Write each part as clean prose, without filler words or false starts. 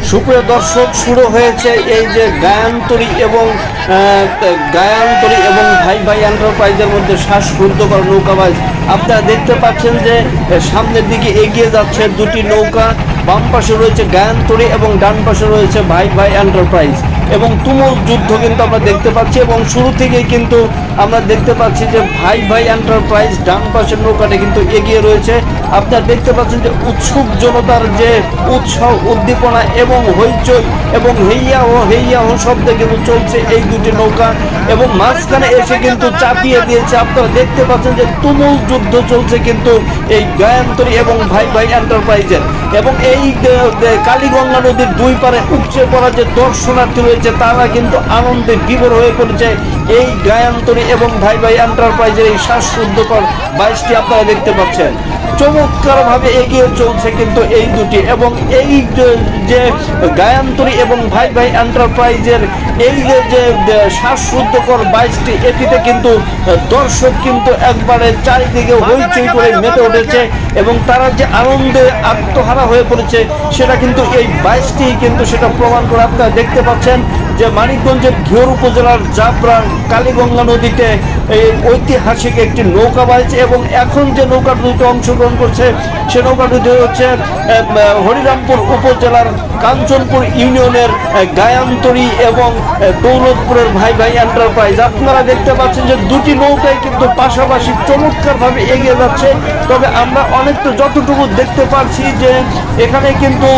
সুপ্রিয় দর্শক, শুরু হয়েছে এই যে গায়ান্তরী এবং ভাই ভাই এন্টারপ্রাইজের মধ্যে শ্বাসরুদ্ধকর নৌকাবাজ। আপনারা দেখতে পাচ্ছেন যে সামনের দিকে এগিয়ে যাচ্ছে দুটি নৌকা। বাম পাশে রয়েছে গায়ান্তরী এবং ডান পাশে রয়েছে ভাই ভাই এন্টারপ্রাইজ এবং তুমুল যুদ্ধ কিন্তু আমরা দেখতে পাচ্ছি। এবং শুরু থেকেই কিন্তু আমরা দেখতে পাচ্ছি যে ভাই ভাই এন্টারপ্রাইজ ডান পাশের নৌকাটা কিন্তু এগিয়ে রয়েছে। আপনারা দেখতে পাচ্ছেন যে উৎসুক জনতার যে উৎসাহ উদ্দীপনা এবং হইচই এবং হেইয়া ও শব্দে কিন্তু চলছে এই দুটি নৌকা এবং মাঝখানে এসে কিন্তু চাপিয়ে দিয়েছে। আপনারা দেখতে পাচ্ছেন যে তুমুল যুদ্ধ চলছে কিন্তু এই গায়ান্তরী এবং ভাই ভাই এন্টারপ্রাইজের। এবং এই কালীগঙ্গা নদীর দুই পারে উপচে পড়া যে দর্শনার্থী রয়েছে তারা কিন্তু আনন্দে বিভোর হয়ে পড়েছে এই গায়ান্তরী এবং ভাই ভাই এন্টারপ্রাইজের এই শ্বাসরুদ্ধকর বাইচটি আপনারা দেখতে পাচ্ছেন। চমৎকার ভাবে এগিয়ে চলছে কিন্তু এই দুটি এবং এই যে গায়ান্তরী এবং ভাই ভাই এন্টারপ্রাইজের এই যে শ্বাসরুদ্ধকর বাইচটি, এটিতে কিন্তু দর্শক কিন্তু একবারে চারিদিকে হইচই করে মেতে উঠেছে এবং তারা যে আনন্দে আত্মহারা হয়ে পড়েছে সেটা কিন্তু এই বাইচটি কিন্তু সেটা প্রমাণ করে। আপনারা দেখতে পাচ্ছেন যে মানিকগঞ্জের ঘিওর উপজেলার জাবরা কালীগঙ্গা নদীতে এই ঐতিহাসিক একটি নৌকা বাইছে এবং এখন যে নৌকা দুটো অংশগ্রহণ করছে সে নৌকা দুটি হচ্ছে হরিরামপুর উপজেলার কাঞ্চনপুর ইউনিয়নের গায়ান্তরী এবং দৌলতপুরের ভাই ভাই এন্টারপ্রাইজ। আপনারা দেখতে পাচ্ছেন যে দুটি নৌকায় কিন্তু পাশাপাশি চমৎকার ভাবে এগিয়ে যাচ্ছে। তবে আমরা অনেকটা যতটুকু দেখতে পাচ্ছি যে এখানে কিন্তু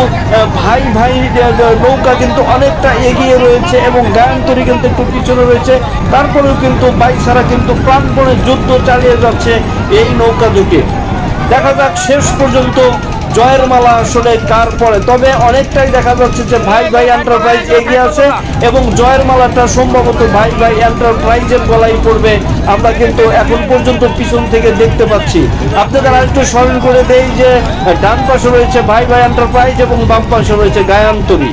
ভাই ভাই নৌকা কিন্তু অনেকটা এগিয়ে রয়েছে এবং গায়ান্তরী কিন্তু একটু পিছনে রয়েছে। তারপরেও কিন্তু বাইক ছাড়া কিন্তু প্রাণপণে যুদ্ধ চালিয়ে যাচ্ছে এই নৌকা দুটি। দেখা যাক শেষ পর্যন্ত জয়ের মালা আসলে কার পড়ে। তবে অনেকটাই দেখা যাচ্ছে যে ভাই ভাই এন্টারপ্রাইজ এগিয়ে আছে এবং জয়ের মালাটা সম্ভবত ভাই ভাই এন্টারপ্রাইজের গলায় পড়বে। আমরা কিন্তু এখন পর্যন্ত পিছন থেকে দেখতে পাচ্ছি। আপনাদের আরেকটু স্মরণ করে দেই যে ডান পাশে রয়েছে ভাই ভাই এন্টারপ্রাইজ এবং বাম পাশে রয়েছে গায়ান্তরী।